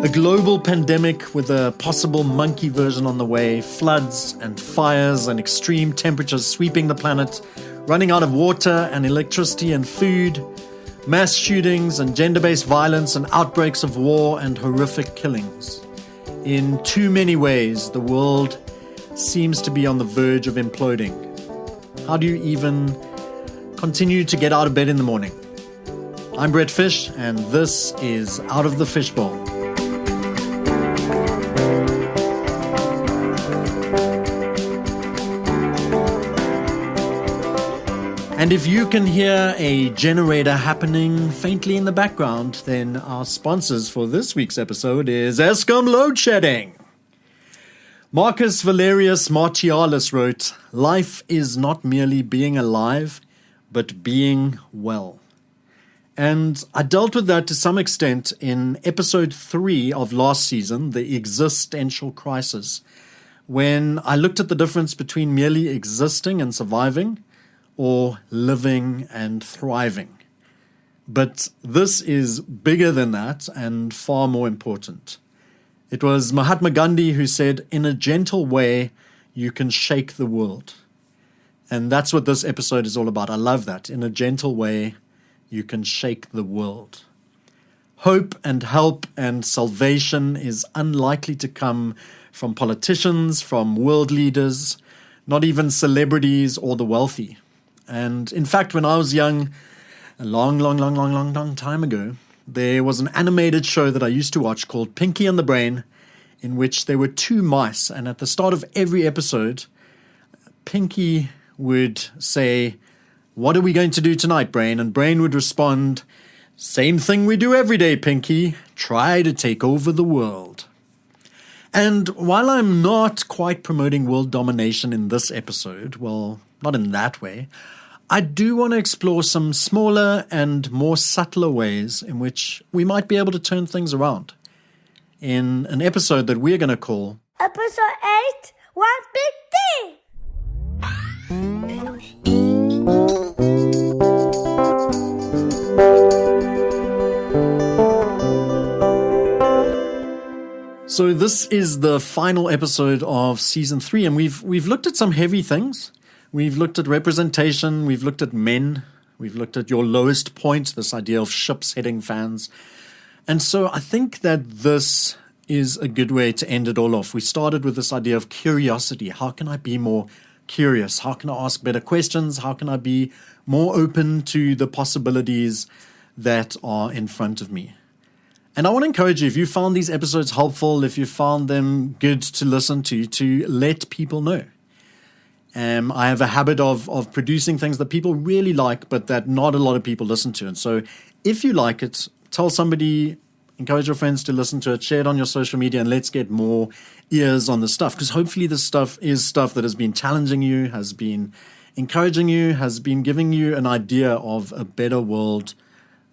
A global pandemic with a possible monkey version on the way, floods and fires and extreme temperatures sweeping the planet, running out of water and electricity and food, mass shootings and gender-based violence and outbreaks of war and horrific killings. In too many ways, the world seems to be on the verge of imploding. How do you even continue to get out of bed in the morning? I'm BrettFish, and this is Out of the Fishbowl. And if you can hear a generator happening faintly in the background, then our sponsors for this week's episode is Eskom Load Shedding. Marcus Valerius Martialis wrote, "Life is not merely being alive, but being well." And I dealt with that to some extent in episode 3 of last season, The Existential Crisis, when I looked at the difference between merely existing and surviving, or living and thriving. But this is bigger than that and far more important. It was Mahatma Gandhi who said, "In a gentle way, you can shake the world." And that's what this episode is all about. I love that. In a gentle way, you can shake the world. Hope and help and salvation is unlikely to come from politicians, from world leaders, not even celebrities or the wealthy. And in fact, when I was young, a long time ago, there was an animated show that I used to watch called Pinky and the Brain, in which there were 2 mice. And at the start of every episode, Pinky would say, "What are we going to do tonight, Brain?" And Brain would respond, "Same thing we do every day, Pinky. Try to take over the world." And while I'm not quite promoting world domination in this episode, well, not in that way, I do want to explore some smaller and more subtler ways in which we might be able to turn things around in an episode that we're going to call Episode 8, One Big Thing. So this is the final episode of season 3, and we've looked at some heavy things. We've looked at representation, we've looked at men, we've looked at your lowest point, this idea of ships heading fans. And so I think that this is a good way to end it all off. We started with this idea of curiosity. How can I be more curious? How can I ask better questions? How can I be more open to the possibilities that are in front of me? And I want to encourage you, if you found these episodes helpful, if you found them good to listen to let people know. I have a habit of producing things that people really like, but that not a lot of people listen to. And so if you like it, tell somebody, encourage your friends to listen to it, share it on your social media, and let's get more ears on this stuff. Because hopefully this stuff is stuff that has been challenging you, has been encouraging you, has been giving you an idea of a better world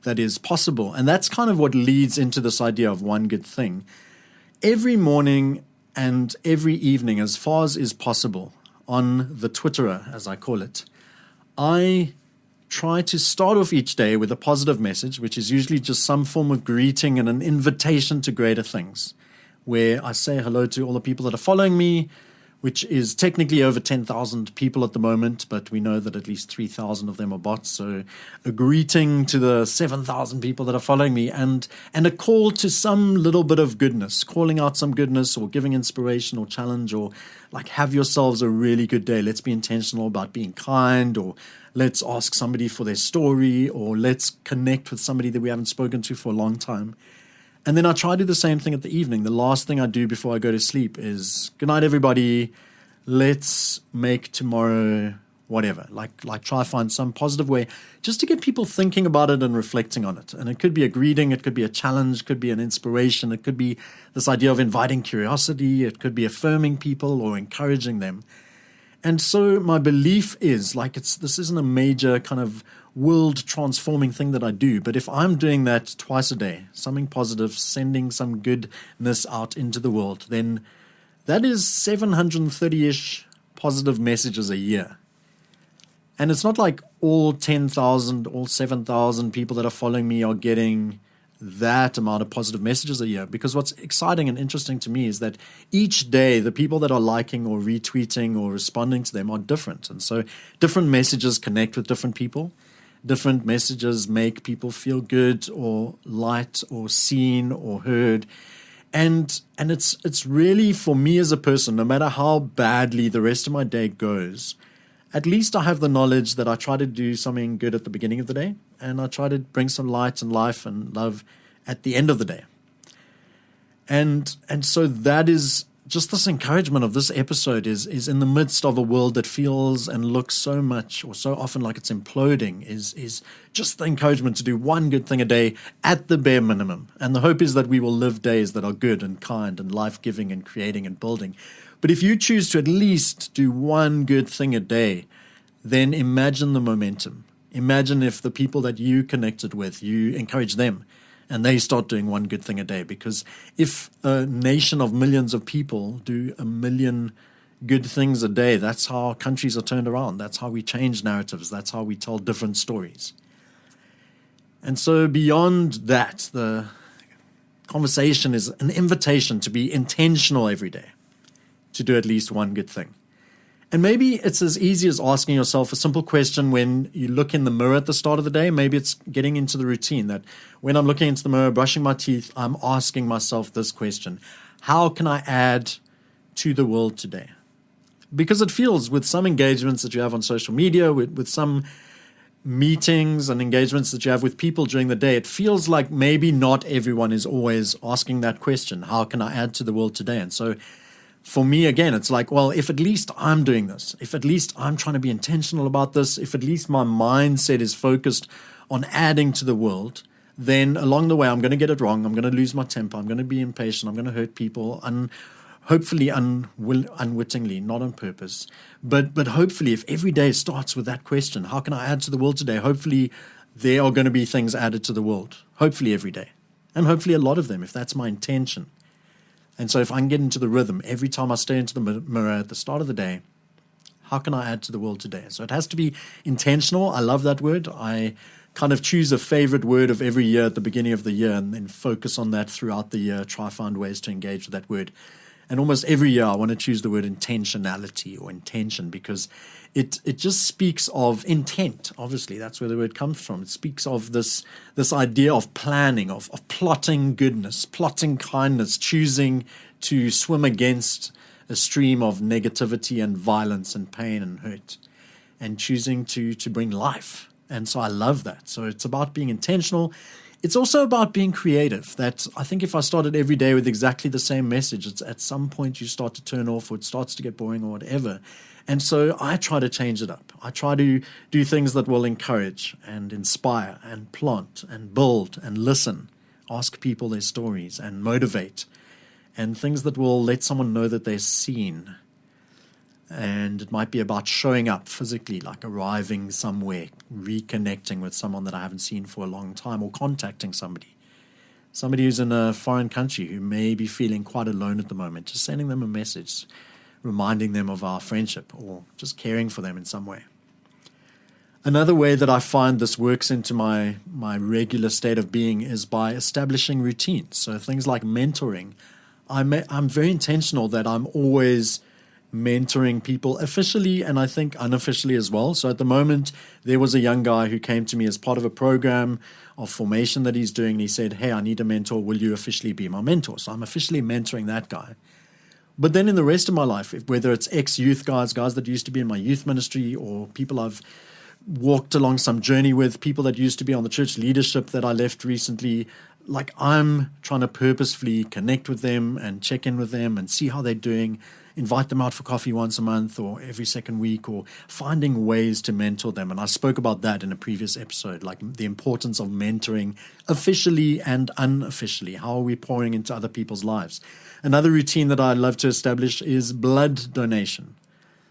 that is possible. And that's kind of what leads into this idea of one good thing. Every morning and every evening, as far as is possible, on the Twitterer, as I call it, I try to start off each day with a positive message, which is usually just some form of greeting and an invitation to greater things, where I say hello to all the people that are following me, which is technically over 10,000 people at the moment, but we know that at least 3,000 of them are bots. So a greeting to the 7,000 people that are following me, and a call to some little bit of goodness, calling out some goodness or giving inspiration or challenge, or like, have yourselves a really good day. Let's be intentional about being kind, or let's ask somebody for their story, or let's connect with somebody that we haven't spoken to for a long time. And then I try to do the same thing at the evening. The last thing I do before I go to sleep is, good night, everybody. Let's make tomorrow whatever. Like try to find some positive way just to get people thinking about it and reflecting on it. And it could be a greeting, it could be a challenge, it could be an inspiration, it could be this idea of inviting curiosity, it could be affirming people or encouraging them. And so my belief is, this isn't a major kind of world transforming thing that I do, but if I'm doing that twice a day, something positive, sending some goodness out into the world, then that is 730-ish positive messages a year. And it's not like all 10,000, all 7,000 people that are following me are getting that amount of positive messages a year. Because what's exciting and interesting to me is that each day, the people that are liking or retweeting or responding to them are different. And so different messages connect with different people. Different messages make people feel good or light or seen or heard. And it's really, for me as a person, no matter how badly the rest of my day goes, at least I have the knowledge that I try to do something good at the beginning of the day, and I try to bring some light and life and love at the end of the day. And so that is just this encouragement of this episode is in the midst of a world that feels and looks so much or so often like it's imploding, is just the encouragement to do one good thing a day at the bare minimum. And the hope is that we will live days that are good and kind and life-giving and creating and building. But if you choose to at least do one good thing a day, then imagine the momentum. Imagine if the people that you connected with, you encourage them and they start doing one good thing a day. Because if a nation of millions of people do 1 million good things a day, that's how countries are turned around. That's how we change narratives. That's how we tell different stories. And so beyond that, the conversation is an invitation to be intentional every day, to do at least one good thing. And maybe it's as easy as asking yourself a simple question when you look in the mirror at the start of the day. Maybe it's getting into the routine that when I'm looking into the mirror, brushing my teeth, I'm asking myself this question: how can I add to the world today? Because it feels, with some engagements that you have on social media, with some meetings and engagements that you have with people during the day, it feels like maybe not everyone is always asking that question: how can I add to the world today? And so for me, again, it's like, well, if at least I'm doing this, if at least I'm trying to be intentional about this, if at least my mindset is focused on adding to the world, then along the way, I'm going to get it wrong. I'm going to lose my temper. I'm going to be impatient. I'm going to hurt people, and hopefully unwittingly, not on purpose. But hopefully, if every day starts with that question, how can I add to the world today? Hopefully, there are going to be things added to the world. Hopefully every day. And hopefully a lot of them, if that's my intention. And so if I can get into the rhythm, every time I stare into the mirror at the start of the day, how can I add to the world today? So it has to be intentional. I love that word. I kind of choose a favorite word of every year at the beginning of the year and then focus on that throughout the year, try to find ways to engage with that word. And almost every year I want to choose the word intentionality or intention, because it just speaks of intent. Obviously, that's where the word comes from. It speaks of this idea of planning, of plotting goodness, plotting kindness, choosing to swim against a stream of negativity and violence and pain and hurt, and choosing to bring life. And so I love that. So it's about being intentional. It's also about being creative. That I think if I started every day with exactly the same message, it's at some point you start to turn off, or it starts to get boring or whatever. And so I try to change it up. I try to do things that will encourage and inspire and plant and build and listen, ask people their stories and motivate, and things that will let someone know that they're seen. And it might be about showing up physically, like arriving somewhere, reconnecting with someone that I haven't seen for a long time, or contacting somebody who's in a foreign country who may be feeling quite alone at the moment, just sending them a message, reminding them of our friendship, or just caring for them in some way. Another way that I find this works into my regular state of being is by establishing routines. So things like mentoring. I'm very intentional that I'm always mentoring people officially, and I think unofficially as well. So at the moment, there was a young guy who came to me as part of a program of formation that he's doing. And he said, hey, I need a mentor. Will you officially be my mentor? So I'm officially mentoring that guy. But then in the rest of my life, whether it's ex-youth guys that used to be in my youth ministry, or people I've walked along some journey with, people that used to be on the church leadership that I left recently, like I'm trying to purposefully connect with them and check in with them and see how they're doing, invite them out for coffee once a month or every second week, or finding ways to mentor them. And I spoke about that in a previous episode, like the importance of mentoring officially and unofficially. How are we pouring into other people's lives? Another routine that I love to establish is blood donation.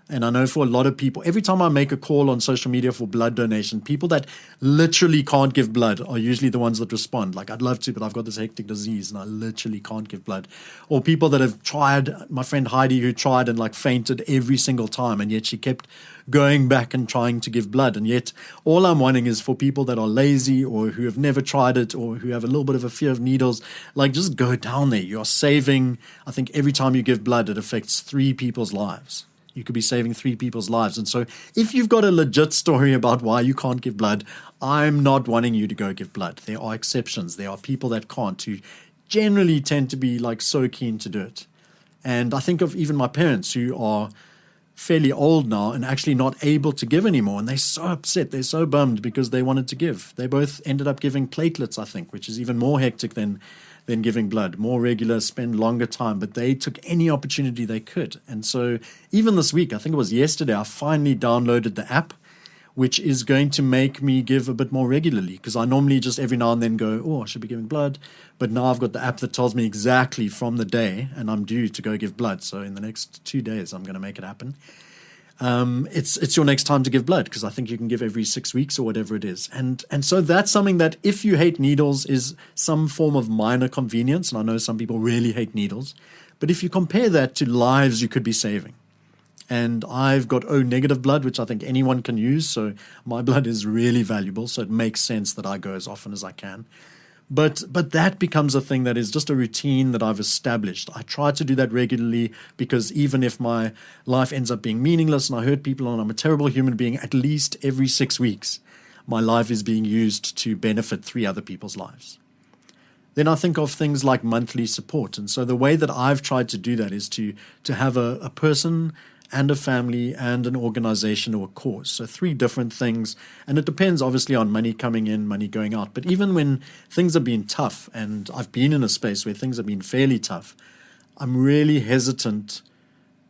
And I know for a lot of people, every time I make a call on social media for blood donation, people that literally can't give blood are usually the ones that respond. Like, I'd love to, but I've got this hectic disease and I literally can't give blood. Or people that have tried, my friend Heidi, who tried and like fainted every single time, and yet she kept going back and trying to give blood. And yet all I'm wanting is for people that are lazy or who have never tried it or who have a little bit of a fear of needles, like, just go down there. You're saving, I think every time you give blood, it affects 3 people's lives. You could be saving 3 people's lives. And so if you've got a legit story about why you can't give blood, I'm not wanting you to go give blood. There are exceptions. There are people that can't, who generally tend to be like so keen to do it. And I think of even my parents who are fairly old now and actually not able to give anymore. And they're so upset. They're so bummed because they wanted to give. They both ended up giving platelets, I think, which is even more hectic than giving blood, more regular, spend longer time, but they took any opportunity they could. And so even this week, I think it was yesterday, I finally downloaded the app, which is going to make me give a bit more regularly, because I normally just every now and then go, oh, I should be giving blood. But now I've got the app that tells me exactly from the day, and I'm due to go give blood. So in the next 2 days, I'm going to make it happen. It's your next time to give blood, because I think you can give every 6 weeks or whatever it is. And so that's something that, if you hate needles, is some form of minor convenience. And I know some people really hate needles. But if you compare that to lives you could be saving. And I've got O negative blood, which I think anyone can use. So my blood is really valuable. So it makes sense that I go as often as I can. But that becomes a thing that is just a routine that I've established. I try to do that regularly, because even if my life ends up being meaningless and I hurt people and I'm a terrible human being, at least every 6 weeks, my life is being used to benefit 3 other people's lives. Then I think of things like monthly support. And so the way that I've tried to do that is to have a person and a family and an organization or a cause. So 3 different things. And it depends obviously on money coming in, money going out. But even when things have been tough, and I've been in a space where things have been fairly tough, I'm really hesitant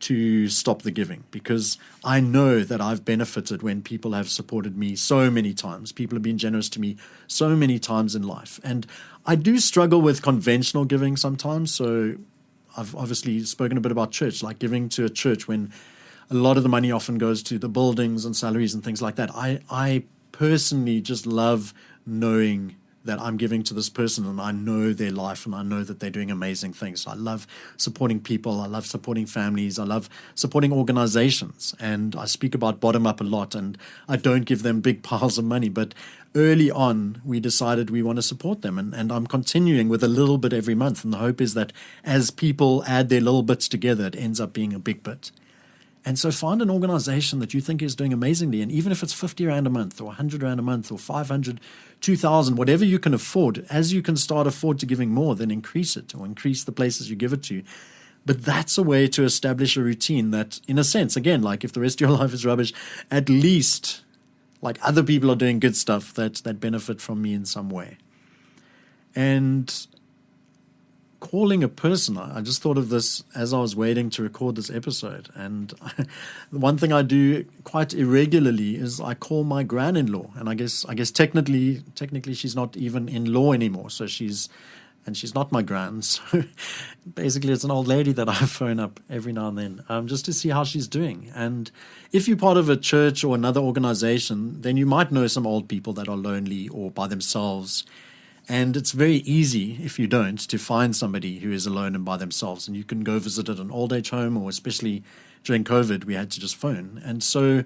to stop the giving, because I know that I've benefited when people have supported me so many times. People have been generous to me so many times in life. And I do struggle with conventional giving sometimes. So I've obviously spoken a bit about church, like giving to a church when a lot of the money often goes to the buildings and salaries and things like that. I personally just love knowing that I'm giving to this person and I know their life and I know that they're doing amazing things. So I love supporting people. I love supporting families. I love supporting organizations. And I speak about bottom up a lot, and I don't give them big piles of money. But early on, we decided we want to support them. And I'm continuing with a little bit every month. And the hope is that as people add their little bits together, it ends up being a big bit. And so find an organization that you think is doing amazingly. And even if it's 50 Rand a month or 100 Rand a month or 500, 2,000, whatever you can afford, as you can start afford to giving more, then increase it or increase the places you give it to. But that's a way to establish a routine that, in a sense, again, like if the rest of your life is rubbish, at least like other people are doing good stuff that benefit from me in some way. And calling a person, I just thought of this as I was waiting to record this episode. And the one thing I do quite irregularly is I call my gran-in-law. And I guess technically she's not even in law anymore. So she's not my gran. So basically it's an old lady that I phone up every now and then just to see how she's doing. And if you're part of a church or another organization, then you might know some old people that are lonely or by themselves. And it's very easy, if you don't, to find somebody who is alone and by themselves. And you can go visit at an old age home, or especially during COVID, we had to just phone. And so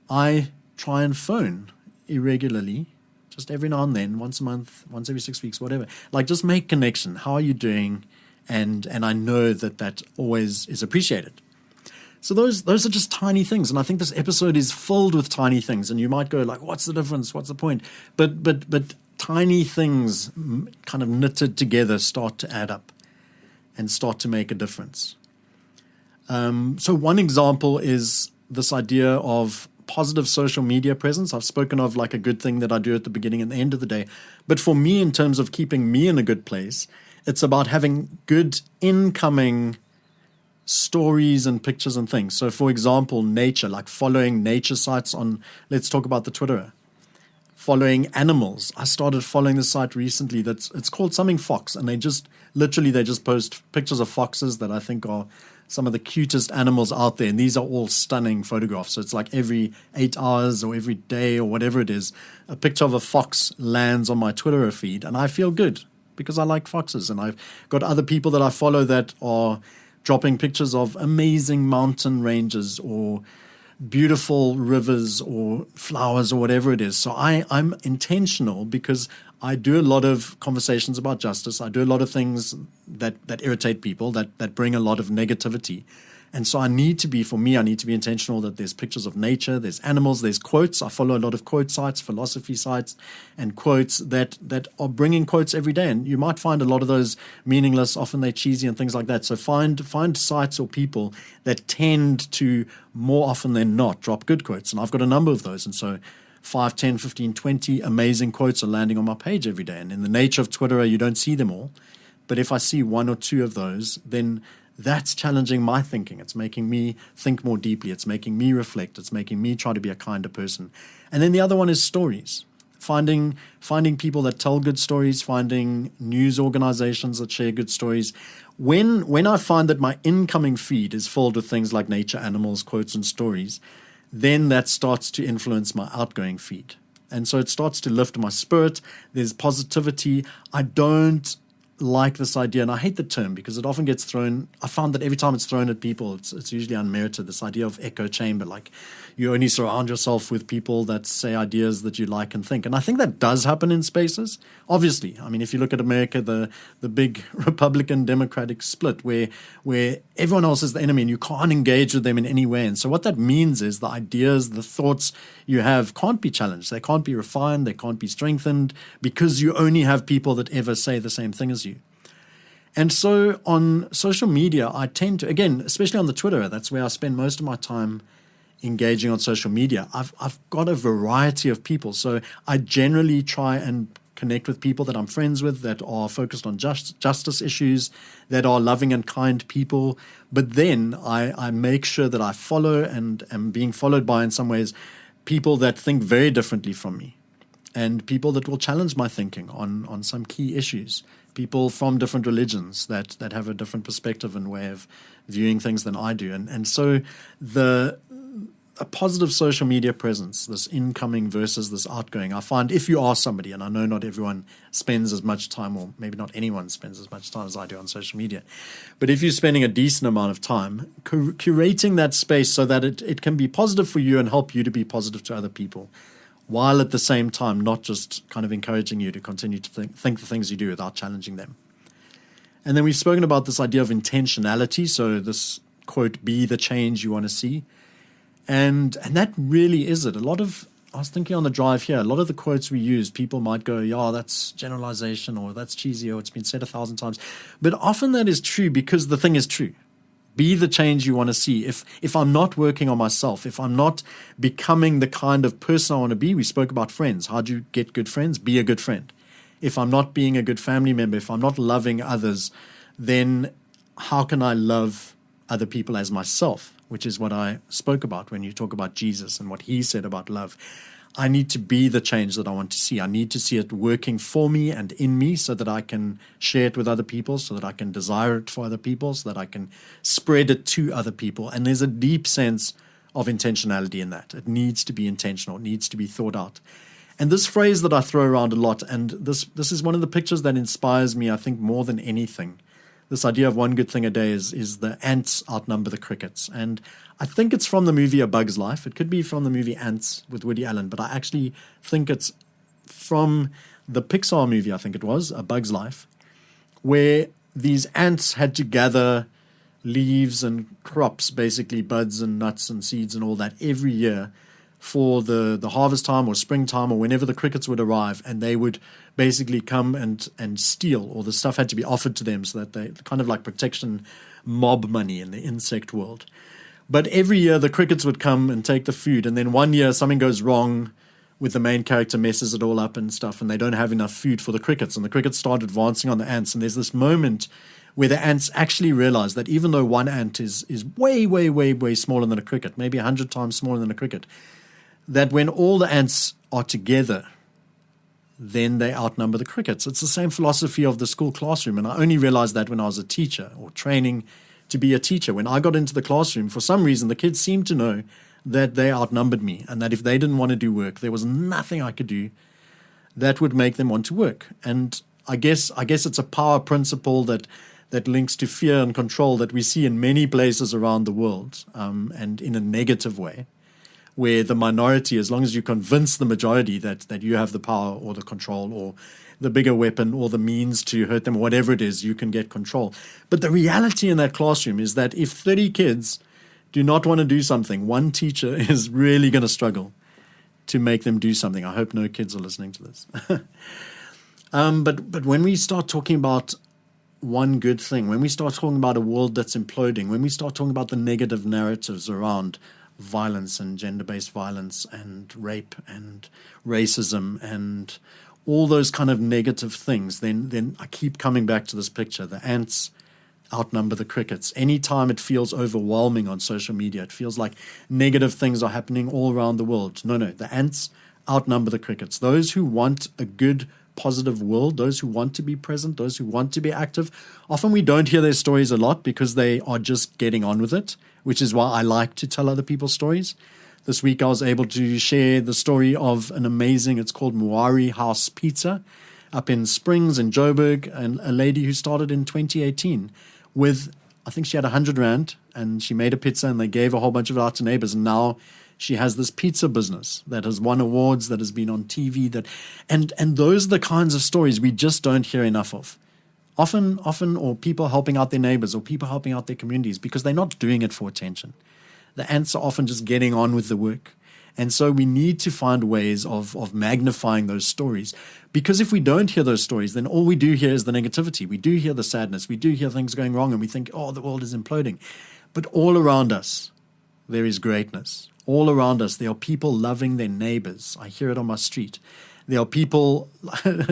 I try and phone irregularly, just every now and then, once a month, once every 6 weeks, whatever. Like, just make connection. How are you doing? And I know that always is appreciated. So those are just tiny things. And I think this episode is filled with tiny things. And you might go like, what's the difference? What's the point? But tiny things kind of knitted together start to add up and start to make a difference. So one example is this idea of positive social media presence. I've spoken of like a good thing that I do at the beginning and the end of the day. But for me, in terms of keeping me in a good place, it's about having good incoming stories and pictures and things. So for example, nature, like following nature sites on, let's talk about the Twitterer. Following animals. I started following the site recently it's called something Fox, and they just post pictures of foxes that I think are some of the cutest animals out there. And these are all stunning photographs. So it's like every 8 hours or every day or whatever it is, a picture of a fox lands on my Twitter feed. And I feel good because I like foxes. And I've got other people that I follow that are dropping pictures of amazing mountain ranges or beautiful rivers or flowers or whatever it is. So I'm intentional because I do a lot of conversations about justice. I do a lot of things that irritate people, that bring a lot of negativity. And so I need to be intentional that there's pictures of nature, there's animals, there's quotes. I follow a lot of quote sites, philosophy sites, and quotes that are bringing quotes every day. And you might find a lot of those meaningless, often they're cheesy and things like that. So find sites or people that tend to, more often than not, drop good quotes. And I've got a number of those. And so 5, 10, 15, 20 amazing quotes are landing on my page every day. And in the nature of Twitter, you don't see them all. But if I see 1 or 2 of those, then that's challenging my thinking. It's making me think more deeply. It's making me reflect. It's making me try to be a kinder person. And then the other one is stories. Finding people that tell good stories, finding news organizations that share good stories. When I find that my incoming feed is filled with things like nature, animals, quotes, and stories, then that starts to influence my outgoing feed. And so it starts to lift my spirit. There's positivity. I don't like this idea, and I hate the term because it often gets thrown. I found that every time it's thrown at people, it's usually unmerited. This idea of echo chamber, like you only surround yourself with people that say ideas that you like and think. And I think that does happen in spaces. Obviously, I mean, if you look at America, the big Republican Democratic split where everyone else is the enemy and you can't engage with them in any way. And so what that means is the ideas, the thoughts you have can't be challenged. They can't be refined. They can't be strengthened because you only have people that ever say the same thing as you. And so on social media, I tend to, again, especially on the Twitter, that's where I spend most of my time engaging on social media. I've got a variety of people. So I generally try and connect with people that I'm friends with that are focused on justice issues, that are loving and kind people. But then I make sure that I follow and am being followed by, in some ways, people that think very differently from me and people that will challenge my thinking on some key issues. People from different religions that have a different perspective and way of viewing things than I do. And so a positive social media presence, this incoming versus this outgoing, I find if you are somebody, and I know not everyone spends as much time, or maybe not anyone spends as much time as I do on social media, but if you're spending a decent amount of time curating that space so that it can be positive for you and help you to be positive to other people, while at the same time not just kind of encouraging you to continue to think the things you do without challenging them. And then we've spoken about this idea of intentionality, so this quote, be the change you want to see. And that really is it. I was thinking on the drive here, a lot of the quotes we use, people might go, yeah, that's generalization, or that's cheesy, or it's been said 1,000 times. But often that is true because the thing is true. Be the change you want to see. If I'm not working on myself, if I'm not becoming the kind of person I want to be, we spoke about friends. How do you get good friends? Be a good friend. If I'm not being a good family member, if I'm not loving others, then how can I love other people as myself? Which is what I spoke about when you talk about Jesus and what he said about love. I need to be the change that I want to see. I need to see it working for me and in me so that I can share it with other people, so that I can desire it for other people, so that I can spread it to other people. And there's a deep sense of intentionality in that. It needs to be intentional. It needs to be thought out. And this phrase that I throw around a lot, and this is one of the pictures that inspires me, I think, more than anything. This idea of one good thing a day is the ants outnumber the crickets. And I think it's from the movie A Bug's Life. It could be from the movie Ants with Woody Allen, but I actually think it's from the Pixar movie, I think it was, A Bug's Life, where these ants had to gather leaves and crops, basically buds and nuts and seeds and all that every year for the harvest time or springtime or whenever the crickets would arrive, and they would basically come and steal, or the stuff had to be offered to them so that they kind of like protection mob money in the insect world. But every year the crickets would come and take the food, and then one year something goes wrong with the main character, messes it all up and stuff, and they don't have enough food for the crickets, and the crickets start advancing on the ants, and there's this moment where the ants actually realize that even though one ant is way, way, way, way smaller than a cricket, maybe 100 times smaller than a cricket, that when all the ants are together, then they outnumber the crickets. It's the same philosophy of the school classroom, and I only realized that when I was a teacher or training to be a teacher. When I got into the classroom, for some reason, the kids seemed to know that they outnumbered me and that if they didn't want to do work, there was nothing I could do that would make them want to work. And I guess it's a power principle that links to fear and control that we see in many places around the world, and in a negative way, where the minority, as long as you convince the majority that you have the power or the control or the bigger weapon or the means to hurt them, whatever it is, you can get control. But the reality in that classroom is that if 30 kids do not want to do something, one teacher is really going to struggle to make them do something. I hope no kids are listening to this. But when we start talking about one good thing, when we start talking about a world that's imploding, when we start talking about the negative narratives around violence and gender-based violence and rape and racism and all those kind of negative things, then I keep coming back to this picture. The ants outnumber the crickets. Anytime it feels overwhelming on social media, it feels like negative things are happening all around the world. No, the ants outnumber the crickets. Those who want a good, positive world, those who want to be present, those who want to be active, often we don't hear their stories a lot because they are just getting on with it, which is why I like to tell other people's stories. This week I was able to share the story of an amazing, it's called Muari House Pizza, up in Springs in Joburg, and a lady who started in 2018 with, I think she had 100 Rand, and she made a pizza and they gave a whole bunch of it out to neighbors, and now she has this pizza business that has won awards, that has been on TV, and those are the kinds of stories we just don't hear enough of. Often, or people helping out their neighbors or people helping out their communities because they're not doing it for attention. The ants are often just getting on with the work. And so we need to find ways of magnifying those stories. Because if we don't hear those stories, then all we do hear is the negativity. We do hear the sadness. We do hear things going wrong and we think, oh, the world is imploding. But all around us, there is greatness. All around us, there are people loving their neighbors. I hear it on my street. There are people,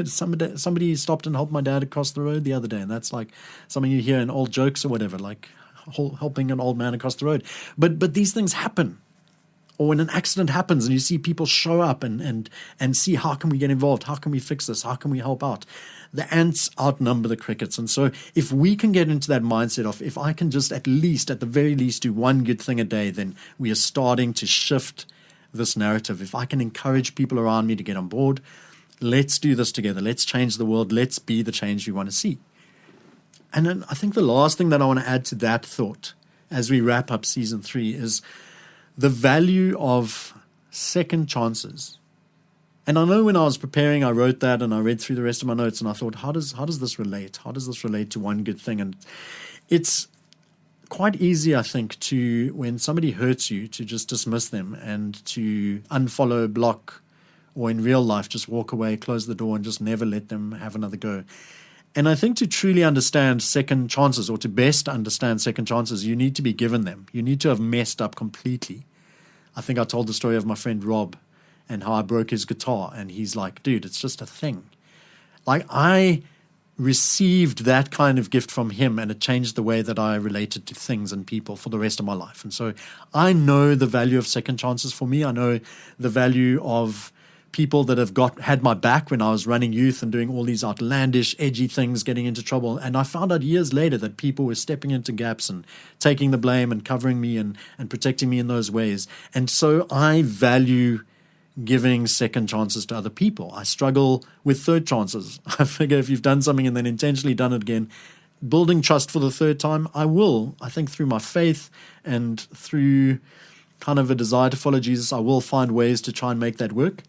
somebody stopped and helped my dad across the road the other day, and that's like something you hear in old jokes or whatever, like helping an old man across the road. But these things happen. Or when an accident happens and you see people show up and see how can we get involved, how can we fix this, how can we help out. The ants outnumber the crickets. And so if we can get into that mindset of if I can just at the very least do one good thing a day, then we are starting to shift this narrative. If I can encourage people around me to get on board, let's do this together. Let's change the world. Let's be the change we want to see. And then I think the last thing that I want to add to that thought as we wrap up season 3 is the value of second chances. And I know when I was preparing, I wrote that and I read through the rest of my notes and I thought, how does this relate? How does this relate to one good thing? And it's quite easy, I think, to, when somebody hurts you, to just dismiss them and to unfollow, block, or in real life, just walk away, close the door and just never let them have another go. And I think to truly understand second chances, or to best understand second chances, you need to be given them. You need to have messed up completely. I think I told the story of my friend Rob and how I broke his guitar. And he's like, dude, it's just a thing. Like, I received that kind of gift from him, and it changed the way that I related to things and people for the rest of my life. And so I know the value of second chances for me. I know the value of people that have had my back when I was running youth and doing all these outlandish, edgy things, getting into trouble. And I found out years later that people were stepping into gaps and taking the blame and covering me and protecting me in those ways. And so I value giving second chances to other people. I struggle with third chances. I figure if you've done something and then intentionally done it again, building trust for the third time, I think through my faith and through kind of a desire to follow Jesus, I will find ways to try and make that work.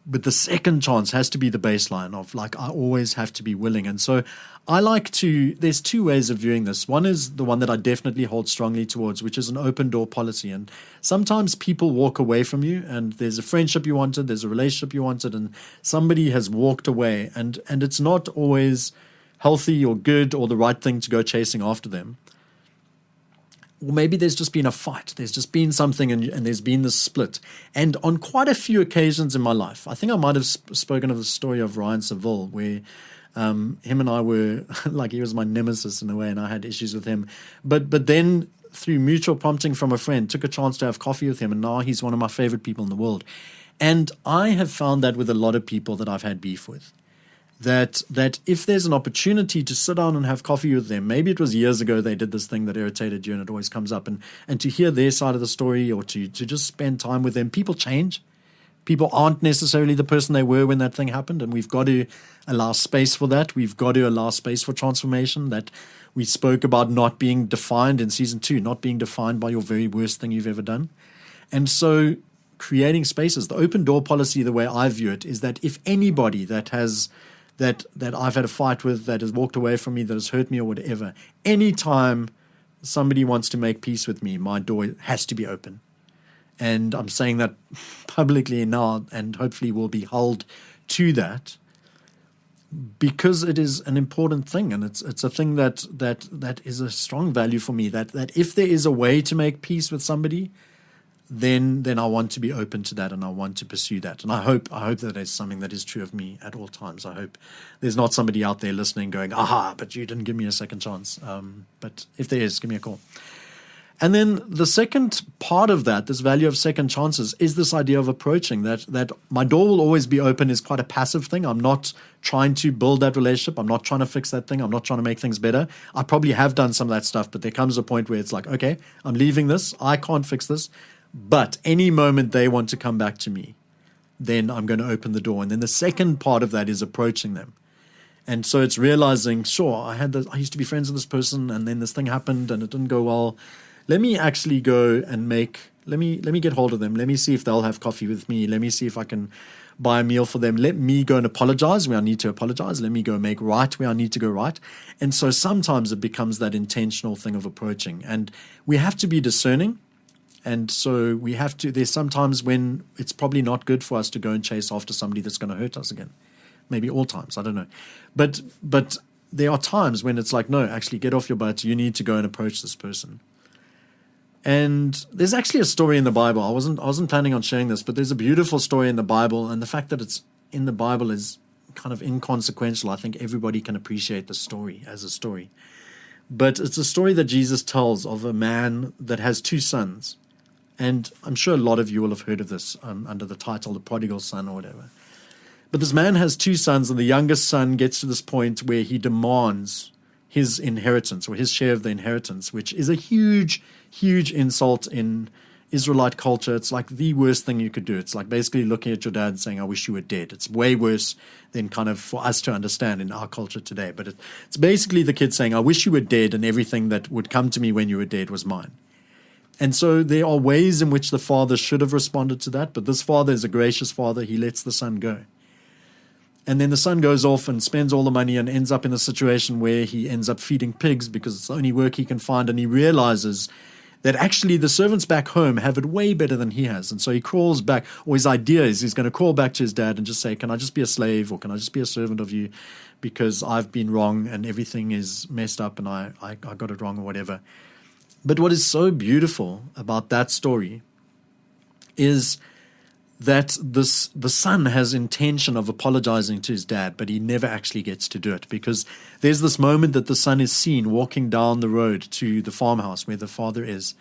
But the second chance has to be the baseline of, like, I always have to be willing. And so there's two ways of viewing this. One is the one that I definitely hold strongly towards, which is an open door policy. And sometimes people walk away from you, and there's a friendship you wanted, there's a relationship you wanted, and somebody has walked away. And it's not always healthy or good or the right thing to go chasing after them. Or maybe there's just been a fight. There's just been something and there's been this split. And on quite a few occasions in my life, I think I might have spoken of the story of Ryan Seville, where him and I were, like, he was my nemesis in a way, and I had issues with him. But then through mutual prompting from a friend, took a chance to have coffee with him, and now he's one of my favorite people in the world. And I have found that with a lot of people that I've had beef with. that if there's an opportunity to sit down and have coffee with them, maybe it was years ago they did this thing that irritated you and it always comes up, and to hear their side of the story, or to just spend time with them. People change. People aren't necessarily the person they were when that thing happened, and we've got to allow space for that. We've got to allow space for transformation. That we spoke about not being defined in season 2, not being defined by your very worst thing you've ever done. And so creating spaces, the open door policy, the way I view it, is that if anybody that I've had a fight with, that has walked away from me, that has hurt me or whatever, anytime somebody wants to make peace with me, my door has to be open. And I'm saying that publicly now, and hopefully will be held to that, because it is an important thing, and it's a thing that is a strong value for me, that if there is a way to make peace with somebody, then I want to be open to that, and I want to pursue that. And I hope that is something that is true of me at all times. I hope there's not somebody out there listening going, aha, but you didn't give me a second chance. But if there is, give me a call. And then the second part of that, this value of second chances, is this idea of approaching, that my door will always be open is quite a passive thing. I'm not trying to build that relationship. I'm not trying to fix that thing. I'm not trying to make things better. I probably have done some of that stuff, but there comes a point where it's like, okay, I'm leaving this. I can't fix this. But any moment they want to come back to me, then I'm going to open the door. And then the second part of that is approaching them. And so it's realizing, sure, I used to be friends with this person, and then this thing happened and it didn't go well. Let me actually go and let me get hold of them. Let me see if they'll have coffee with me. Let me see if I can buy a meal for them. Let me go and apologize where I need to apologize. Let me go make right where I need to go right. And so sometimes it becomes that intentional thing of approaching. And we have to be discerning. And so there's sometimes when it's probably not good for us to go and chase after somebody that's going to hurt us again. Maybe all times, I don't know. But there are times when it's like, no, actually get off your butt. You need to go and approach this person. And there's actually a story in the Bible. I wasn't planning on sharing this, but there's a beautiful story in the Bible. And the fact that it's in the Bible is kind of inconsequential. I think everybody can appreciate the story as a story. But it's a story that Jesus tells of a man that has 2 sons. And I'm sure a lot of you will have heard of this under the title, The Prodigal Son or whatever. But this man has 2 sons, and the youngest son gets to this point where he demands his inheritance, or his share of the inheritance, which is a huge, huge insult in Israelite culture. It's like the worst thing you could do. It's like basically looking at your dad and saying, I wish you were dead. It's way worse than kind of for us to understand in our culture today. But it's basically the kid saying, I wish you were dead, and everything that would come to me when you were dead was mine. And so there are ways in which the father should have responded to that, but this father is a gracious father. He lets the son go. And then the son goes off and spends all the money and ends up in a situation where he ends up feeding pigs because it's the only work he can find, and he realizes that actually the servants back home have it way better than he has. And so he crawls back, or his idea is he's going to crawl back to his dad and just say, can I just be a slave, or can I just be a servant of you, because I've been wrong and everything is messed up and I got it wrong or whatever. But what is so beautiful about that story is that the son has intention of apologizing to his dad, but he never actually gets to do it, because there's this moment that the son is seen walking down the road to the farmhouse where the father is.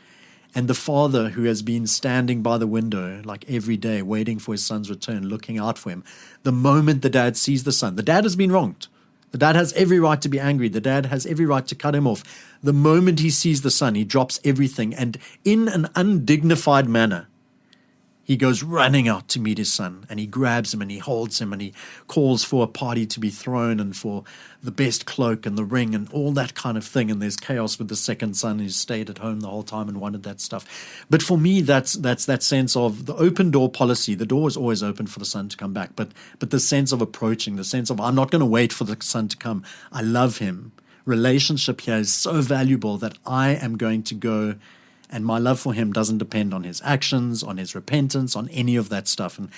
And the father, who has been standing by the window like every day waiting for his son's return, looking out for him, the moment the dad sees the son, the dad has been wronged. The dad has every right to be angry. The dad has every right to cut him off. The moment he sees the son, he drops everything. And in an undignified manner, he goes running out to meet his son, and he grabs him and he holds him and he calls for a party to be thrown and for the best cloak and the ring and all that kind of thing. And there's chaos with the second son who stayed at home the whole time and wanted that stuff. But for me, that's that sense of the open door policy. The door is always open for the son to come back. But the sense of approaching, the sense of I'm not going to wait for the son to come. I love him. Relationship here is so valuable that I am going to go. And my love for him doesn't depend on his actions, on his repentance, on any of that stuff. And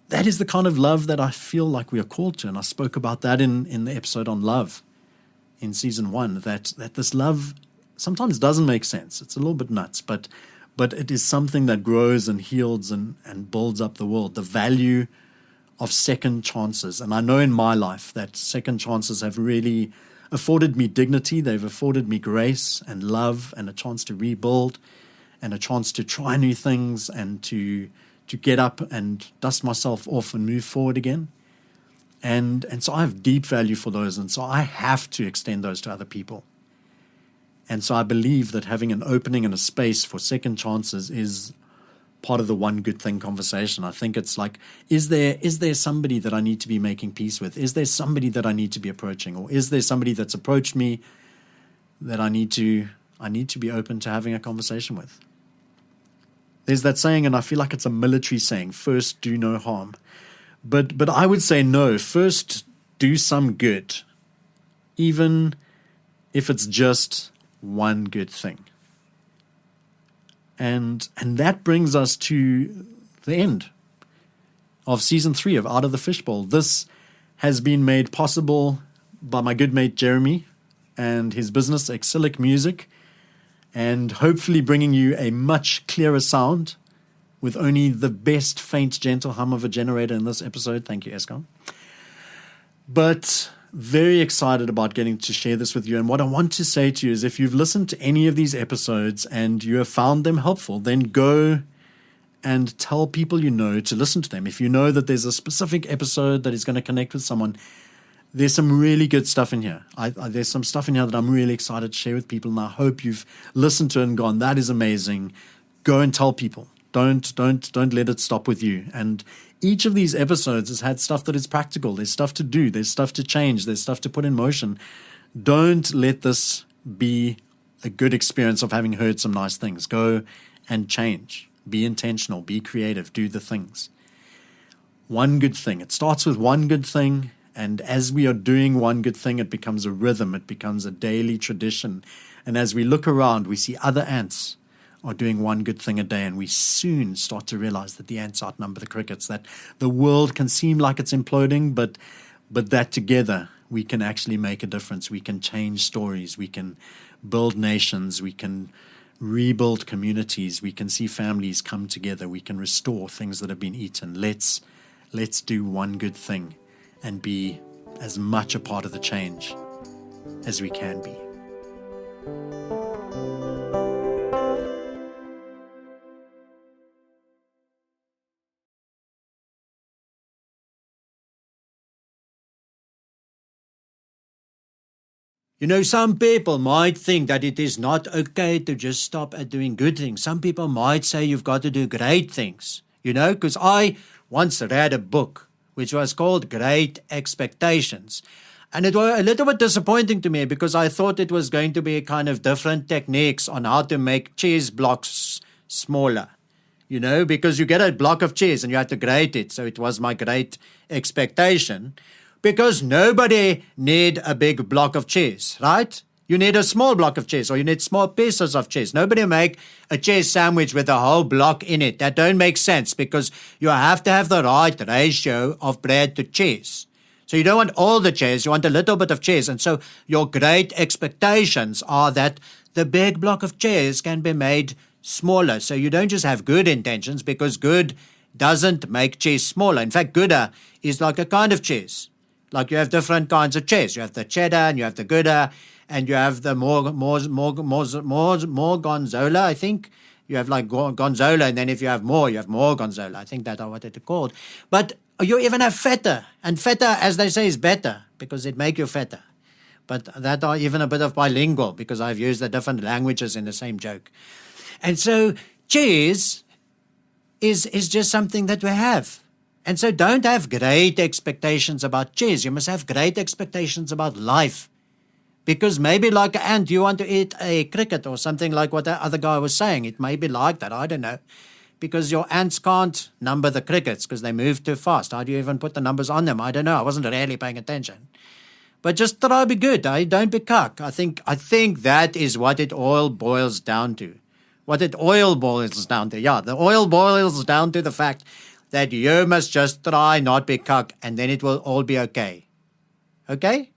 that is the kind of love that I feel like we are called to. And I spoke about that in the episode on love in season 1, that this love sometimes doesn't make sense. It's a little bit nuts, but it is something that grows and heals and builds up the world. The value of second chances. And I know in my life that second chances have really afforded me dignity. They've afforded me grace and love and a chance to rebuild and a chance to try new things and to get up and dust myself off and move forward again. And so I have deep value for those, and so I have to extend those to other people. And so I believe that having an opening and a space for second chances is part of the one good thing conversation. I think it's like, is there somebody that I need to be making peace with? Is there somebody that I need to be approaching? Or is there somebody that's approached me that I need to be open to having a conversation with? There's that saying, and I feel like it's a military saying, first do no harm. But I would say no, first do some good, even if it's just one good thing. And that brings us to the end of season 3 of Out of the Fishbowl. This has been made possible by my good mate Jeremy and his business Exilic Music, and hopefully bringing you a much clearer sound with only the best faint gentle hum of a generator in this episode. Thank you, Escom. But very excited about getting to share this with you. And what I want to say to you is, if you've listened to any of these episodes and you have found them helpful, then go and tell people you know to listen to them. If you know that there's a specific episode that is going to connect with someone, there's some really good stuff in here. There's some stuff in here that I'm really excited to share with people, and I hope you've listened to it and gone, that is amazing. Go and tell people. Don't let it stop with you. And each of these episodes has had stuff that is practical. There's stuff to do. There's stuff to change. There's stuff to put in motion. Don't let this be a good experience of having heard some nice things. Go and change. Be intentional. Be creative. Do the things. One good thing. It starts with one good thing. And as we are doing one good thing, it becomes a rhythm. It becomes a daily tradition. And as we look around, we see other ants are doing one good thing a day, and we soon start to realize that the ants outnumber the crickets, that the world can seem like it's imploding, but that together we can actually make a difference. We can change stories. We can build nations. We can rebuild communities. We can see families come together. We can restore things that have been eaten. Let's do one good thing and be as much a part of the change as we can be. You know, some people might think that it is not okay to just stop at doing good things. Some people might say you've got to do great things, you know, because I once read a book which was called Great Expectations. And it was a little bit disappointing to me because I thought it was going to be a kind of different techniques on how to make cheese blocks smaller, you know, because you get a block of cheese and you have to grate it. So it was my great expectation. Because nobody need a big block of cheese, right? You need a small block of cheese, or you need small pieces of cheese. Nobody make a cheese sandwich with a whole block in it. That don't make sense, because you have to have the right ratio of bread to cheese. So you don't want all the cheese, you want a little bit of cheese. And so your great expectations are that the big block of cheese can be made smaller. So you don't just have good intentions, because good doesn't make cheese smaller. In fact, Gouda is like a kind of cheese. Like you have different kinds of cheese. You have the cheddar and you have the Gouda and you have the more Gorgonzola, I think. You have like Gonzola, and then if you have more Gorgonzola. I think that's what it's called. But you even have feta. And feta, as they say, is better because it makes you fatter. But that are even a bit of bilingual because I've used the different languages in the same joke. And so cheese is just something that we have. And so don't have great expectations about cheese. You must have great expectations about life. Because maybe like an ant, you want to eat a cricket or something like what the other guy was saying. It may be like that, I don't know. Because your ants can't number the crickets because they move too fast. How do you even put the numbers on them? I don't know. I wasn't really paying attention. But just try to be good. Don't be cuck. I think that is what it all boils down to. What it oil boils down to. Yeah, the oil boils down to the fact that you must just try not be cuck, and then it will all be okay. Okay?